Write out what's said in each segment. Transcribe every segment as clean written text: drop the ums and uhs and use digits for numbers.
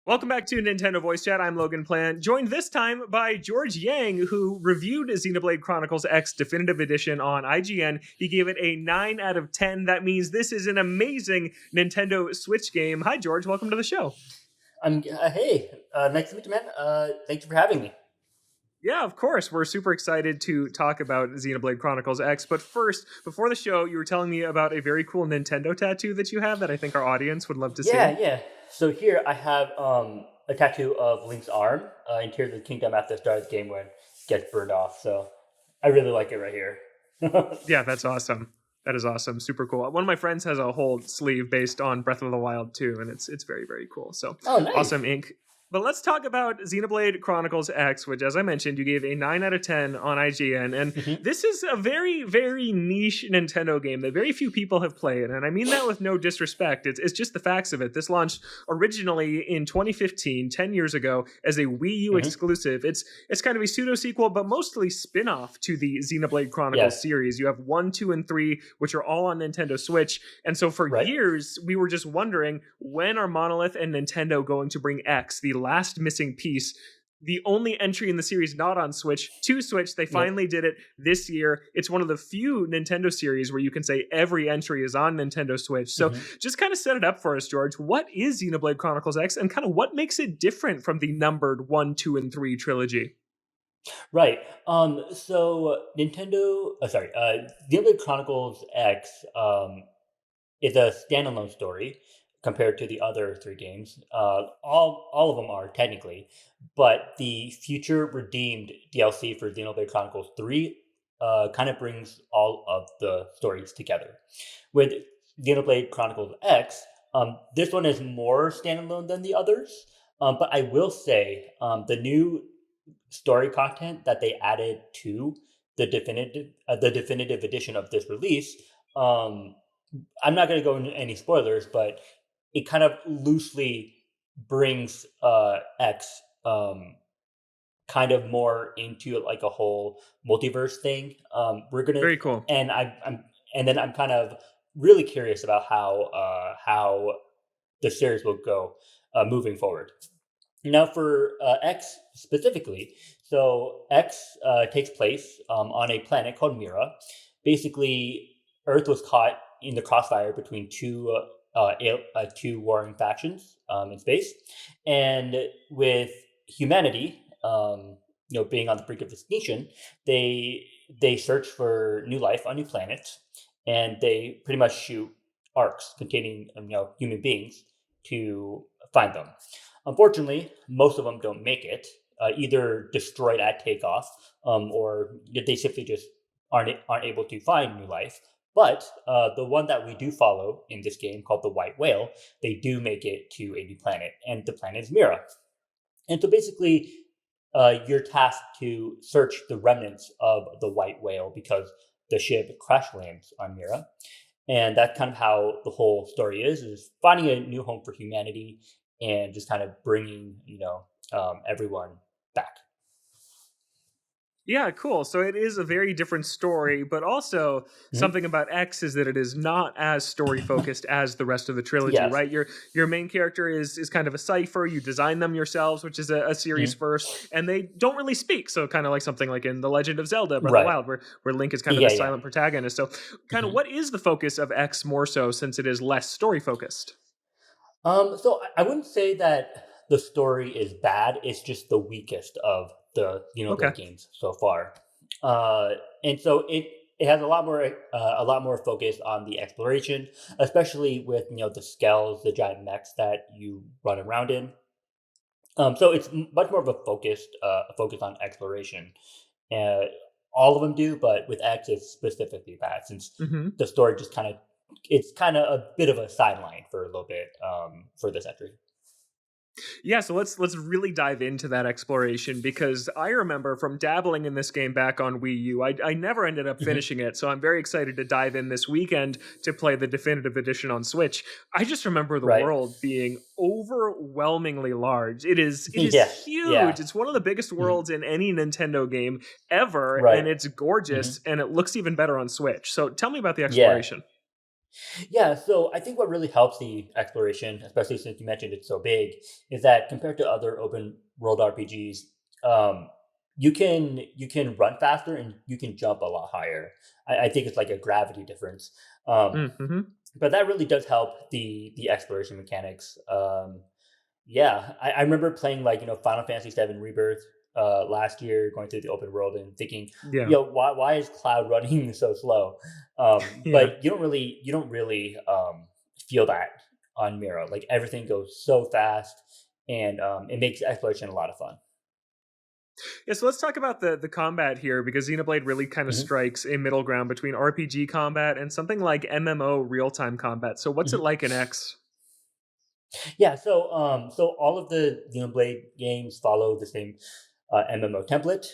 Welcome back to Nintendo Voice Chat. I'm Logan Plant, joined this time by George Yang, who reviewed Xenoblade Chronicles X Definitive Edition on IGN. He gave it a 9 out of 10. That means this is an amazing Nintendo Switch game. Hi, George. Welcome to the show. Hey, nice to meet you, man. Thank you for having me. Yeah, of course. We're super excited to talk about Xenoblade Chronicles X. But first, before the show, you were telling me about a very cool Nintendo tattoo that you have that I think our audience would love to see. Yeah. So here I have a tattoo of Link's arm in Tears of the Kingdom at the start of the game when it gets burned off. So I really like it right here. Yeah, that's awesome. That is awesome. Super cool. One of my friends has a whole sleeve based on Breath of the Wild too, and it's very, very cool. So Nice. Awesome ink. But let's talk about Xenoblade Chronicles X, which, as I mentioned, you gave a 9 out of 10 on IGN. And this is a very, very niche Nintendo game that very few people have played. And I mean that with no disrespect. It's just the facts of it. This launched originally in 2015, 10 years ago, as a Wii U exclusive. It's kind of a pseudo-sequel, but mostly spin-off to the Xenoblade Chronicles series. You have 1, 2, and 3, which are all on Nintendo Switch. And so for years, we were just wondering, when are Monolith and Nintendo going to bring X, the last missing piece, the only entry in the series not on Switch, to Switch? They finally did it this year. It's one of the few Nintendo series where you can say every entry is on Nintendo Switch. So just kind of set it up for us, George. What is Xenoblade Chronicles X, and kind of what makes it different from the numbered 1, 2, and 3 trilogy? Right. So Xenoblade Chronicles X is a standalone story compared to the other 3 games. All of them are technically, but the future redeemed DLC for Xenoblade Chronicles 3 kind of brings all of the stories together. With Xenoblade Chronicles X, this one is more standalone than the others, but I will say the new story content that they added to the definitive edition of this release. I'm not going to go into any spoilers, but it kind of loosely brings X kind of more into like a whole multiverse thing. We're gonna Very cool. and I'm kind of really curious about how the series will go moving forward. Now for X specifically, so X takes place on a planet called Mira. Basically, Earth was caught in the crossfire between two warring factions in space, and with humanity, being on the brink of extinction, they search for new life on new planets, and they pretty much shoot arcs containing human beings to find them. Unfortunately, most of them don't make it, either destroyed at takeoff, or they simply just aren't able to find new life. But the one that we do follow in this game, called the White Whale, they do make it to a new planet, and the planet is Mira. And so basically, you're tasked to search the remnants of the White Whale because the ship crash lands on Mira. And that's kind of how the whole story is finding a new home for humanity and just kind of bringing, everyone back. Yeah, cool. So it is a very different story, but also something about X is that it is not as story focused as the rest of the trilogy, right? Your main character is kind of a cipher. You design them yourselves, which is a series first, and they don't really speak. So kind of like something like in The Legend of Zelda, Breath of the Wild, where Link is kind of the silent protagonist. So kind of what is the focus of X more so, since it is less story focused? So I wouldn't say that the story is bad. It's just the weakest of the games so far, and so it has a lot more focus on the exploration, especially with the Skells, the giant mechs that you run around in. So it's much more of a focus on exploration. All of them do, but with X, it's specifically that, since the story just it's kind of a bit of a sideline for a little bit for this entry. Yeah, so let's really dive into that exploration, because I remember from dabbling in this game back on Wii U, I never ended up finishing it, so I'm very excited to dive in this weekend to play the definitive edition on Switch. I just remember the world being overwhelmingly large. It is huge. Yeah. It's one of the biggest worlds in any Nintendo game ever, and it's gorgeous, and it looks even better on Switch. So tell me about the exploration. Yeah, so I think what really helps the exploration, especially since you mentioned it's so big, is that compared to other open world RPGs, you can run faster and you can jump a lot higher. I think it's like a gravity difference, um, Mm-hmm. but that really does help the exploration mechanics. Yeah, I remember playing like Final Fantasy VII Rebirth last year, going through the open world and thinking, Yeah. why is Cloud running so slow? Yeah. But you don't really feel that on Mira. Like everything goes so fast, and it makes exploration a lot of fun. Yeah, so let's talk about the combat here because Xenoblade really kind of Mhm, strikes a middle ground between RPG combat and something like MMO real time combat. So what's it mhm. like in X? Yeah, so all of the Xenoblade games follow the same MMO template.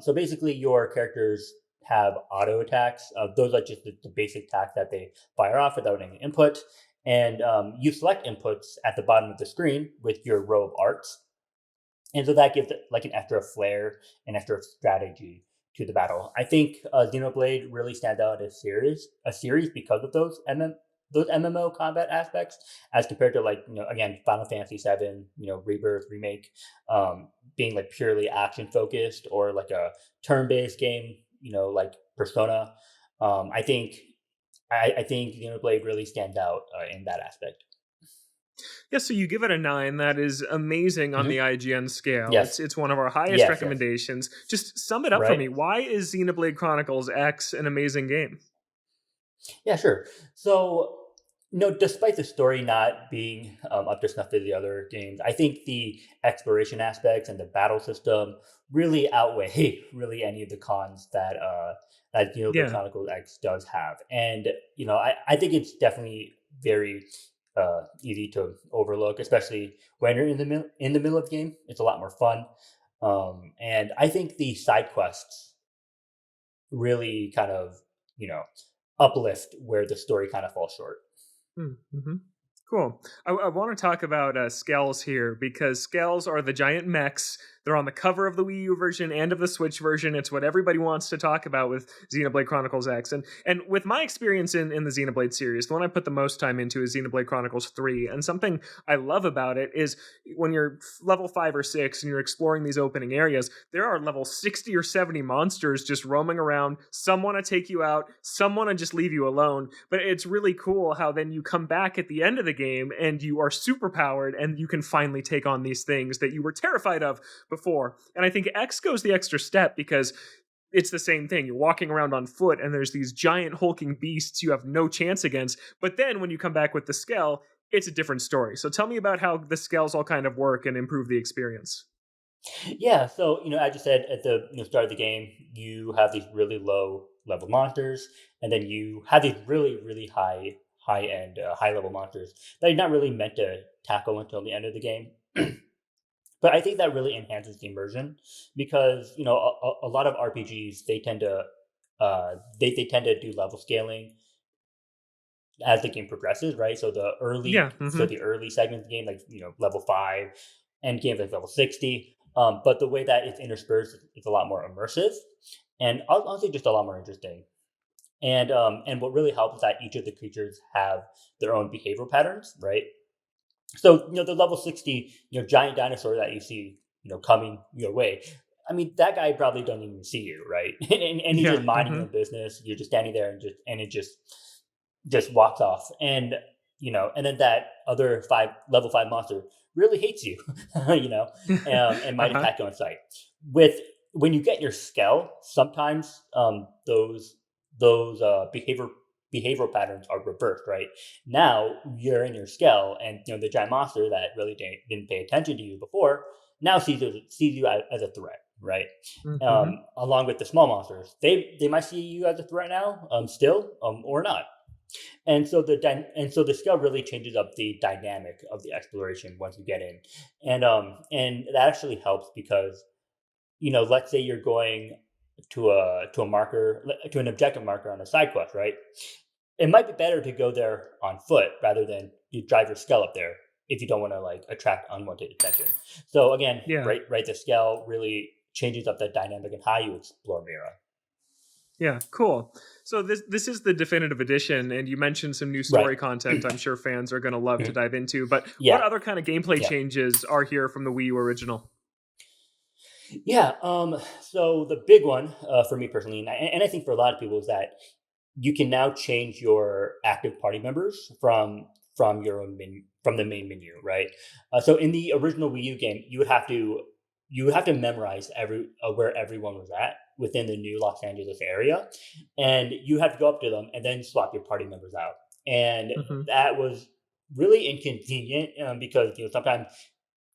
So basically, your characters have auto attacks. Those are just the basic attacks that they fire off without any input. And you select inputs at the bottom of the screen with your row of arts, and so that gives it like an extra flair and extra strategy to the battle. I think Xenoblade really stands out as a series because of those MMO combat aspects, as compared to like again Final Fantasy VII, Rebirth remake, being like purely action focused or like a turn based game, like Persona. I think Xenoblade really stands out in that aspect. Yeah, so you give it a 9. That is amazing on the Hmm. IGN scale. Yes, It's one of our highest yes, yes. recommendations. Just sum it up for Right. me. Why is Xenoblade Chronicles X an amazing game? Yeah, sure. So, despite the story not being up to snuff to the other games, I think the exploration aspects and the battle system really outweigh really any of the cons that Xenoblade Yeah. Chronicles X does have. And I think it's definitely very easy to overlook, especially when you're in the middle of the game. It's a lot more fun, and I think the side quests really kind of you know uplift where the story kind of falls short. Mm-hmm. Cool. I want to talk about Skells here because Skells are the giant mechs. They're on the cover of the Wii U version and of the Switch version. It's what everybody wants to talk about with Xenoblade Chronicles X. And with my experience in the Xenoblade series, the one I put the most time into is Xenoblade Chronicles 3. And something I love about it is when you're level 5 or 6 and you're exploring these opening areas, there are level 60 or 70 monsters just roaming around. Some want to take you out, some want to just leave you alone. But it's really cool how then you come back at the end of the game and you are super powered and you can finally take on these things that you were terrified of before. And I think X goes the extra step because it's the same thing. You're walking around on foot and there's these giant hulking beasts you have no chance against. But then when you come back with the Skell, it's a different story. So tell me about how the Skells all kind of work and improve the experience. Yeah, so as you said at the start of the game, you have these really low level monsters, and then you have these really really high end high level monsters that you're not really meant to tackle until the end of the game. But I think that really enhances the immersion because a lot of RPGs they tend to do level scaling as the game progresses, right? So Yeah. the early segments of the game, like level 5, end game like level 60. But the way that it's interspersed is a lot more immersive, and honestly, just a lot more interesting. And what really helps is that each of the creatures have their own behavioral patterns, right? So the level 60 giant dinosaur that you see coming your way. I mean, that guy probably doesn't even see you, right? And he's Yeah. just minding his own business. You're just standing there, and it just walks off. And then that other level 5 monster really hates you, and might Uh-huh. attack you on sight. With When you get your Skell, sometimes those behavioral patterns are reversed, right? Now you're in your Skell, and the giant monster that really didn't pay attention to you before now sees you as a threat, right? Hmm. Along with the small monsters, they might see you as a threat now, still, or not. And so the scale really changes up the dynamic of the exploration once you get in, and that actually helps because let's say you're going to a marker, to an objective marker on a side quest, right? It might be better to go there on foot rather than you drive your scale up there if you don't want to like attract unwanted attention. So again, Yeah. right, the scale really changes up that dynamic and how you explore Mira. Yeah, cool. So this is the definitive edition, and you mentioned some new story content I'm sure fans are going to love to dive into. But what other kind of gameplay changes are here from the Wii U original? Yeah. So the big one for me personally, and I think for a lot of people, is that you can now change your active party members from your own menu, from the main menu, right? So in the original Wii U game, you would have to memorize where everyone was at within the new Los Angeles area, and you have to go up to them and then swap your party members out. And that was really inconvenient because sometimes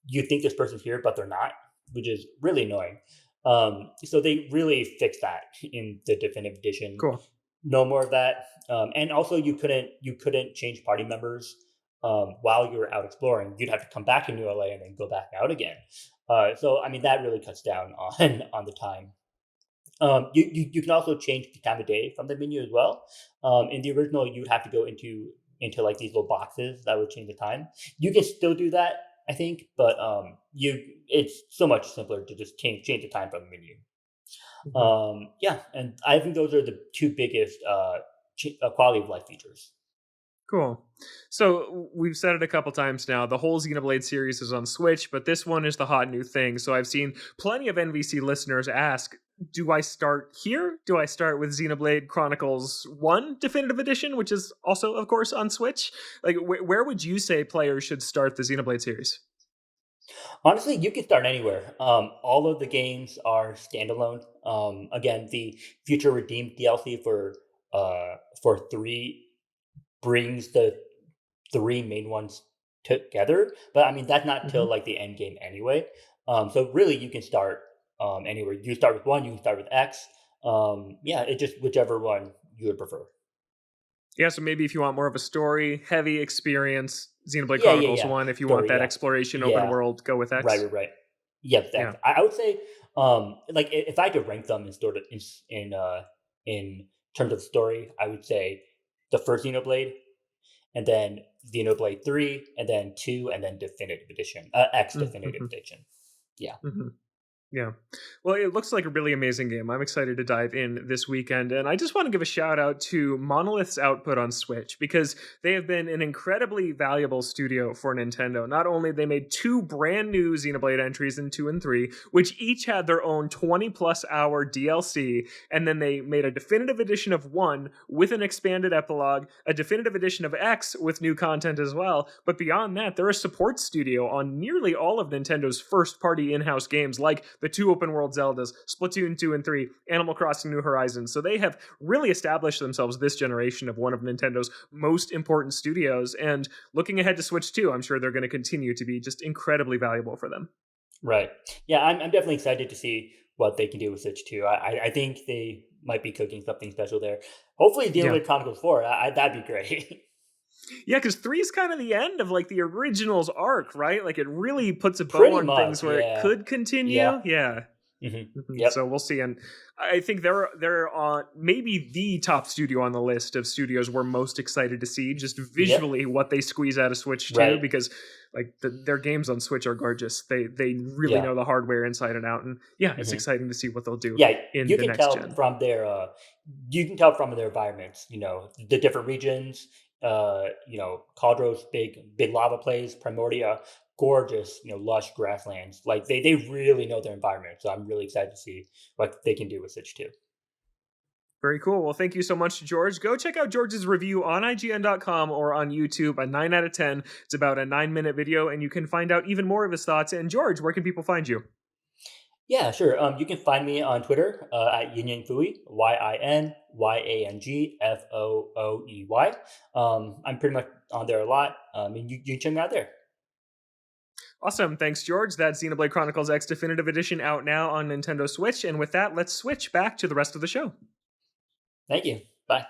you think this person's here but they're not, which is really annoying. So they really fixed that in the definitive edition. Cool. No more of that. And also, you couldn't change party members while you were out exploring. You'd have to come back in New LA and then go back out again. So I mean, that really cuts down on the time. You can also change the time of day from the menu as well. In the original, you would have to go into like these little boxes that would change the time. You can still do that, I think, but it's so much simpler to just change the time from the menu. And I think those are the two biggest quality of life features. Cool. So we've said it a couple times now. The whole Xenoblade series is on Switch, but this one is the hot new thing. So I've seen plenty of NVC listeners ask, do I start here? Do I start with Xenoblade Chronicles 1 Definitive Edition, which is also, of course, on Switch? Like, where would you say players should start the Xenoblade series? Honestly, you can start anywhere. All of the games are standalone. Again, the Future Redeemed DLC for 3 brings the 3 main ones together, but I mean that's not till like the end game anyway. So really, you can start anywhere. You can start with 1, you can start with X. It just whichever one you would prefer. Yeah, so maybe if you want more of a story-heavy experience, Xenoblade Chronicles 1. If you want that exploration open world, go with X. Right. Yep. Yeah. I would say, like, if I had to rank them in terms of story, I would say the first Xenoblade, and then Xenoblade 3, and then 2, and then Definitive Edition, X Definitive Edition. Yeah. Yeah. Well, it looks like a really amazing game. I'm excited to dive in this weekend. And I just want to give a shout out to Monolith's output on Switch, because they have been an incredibly valuable studio for Nintendo. Not only they made 2 brand new Xenoblade entries in 2 and 3, which each had their own 20 plus hour DLC. And then they made a definitive edition of 1 with an expanded epilogue, a definitive edition of X with new content as well. But beyond that, they're a support studio on nearly all of Nintendo's first party in-house games, like the 2 open world Zeldas, Splatoon 2 and 3, Animal Crossing New Horizons. So they have really established themselves this generation of one of Nintendo's most important studios. And looking ahead to Switch 2, I'm sure they're going to continue to be just incredibly valuable for them. Right. Yeah, I'm definitely excited to see what they can do with Switch 2. I think they might be cooking something special there. Hopefully, Xenoblade Chronicles 4. That'd be great. Yeah, because 3 is kind of the end of like the original's arc, right? Like it really puts a bow on things where it could continue. Yeah. Yep. So we'll see. And I think they're on maybe the top studio on the list of studios we're most excited to see just visually what they squeeze out of Switch 2, because like their games on Switch are gorgeous. They really know the hardware inside and out, and it's exciting to see what they'll do. In the next gen. You can tell from their environments. The different regions. Caldros, big lava plays, Primordia, gorgeous, lush grasslands. Like they really know their environment. So I'm really excited to see what they can do with Switch 2. Very cool. Well, thank you so much, George. Go check out George's review on IGN.com or on YouTube, a 9 out of 10. It's about a 9-minute video, and you can find out even more of his thoughts. And George, where can people find you? Yeah, sure. You can find me on Twitter at Yinyangfooey, YINYangFooey. I'm pretty much on there a lot, and you can check me out there. Awesome. Thanks, George. That's Xenoblade Chronicles X Definitive Edition out now on Nintendo Switch. And with that, let's switch back to the rest of the show. Thank you. Bye.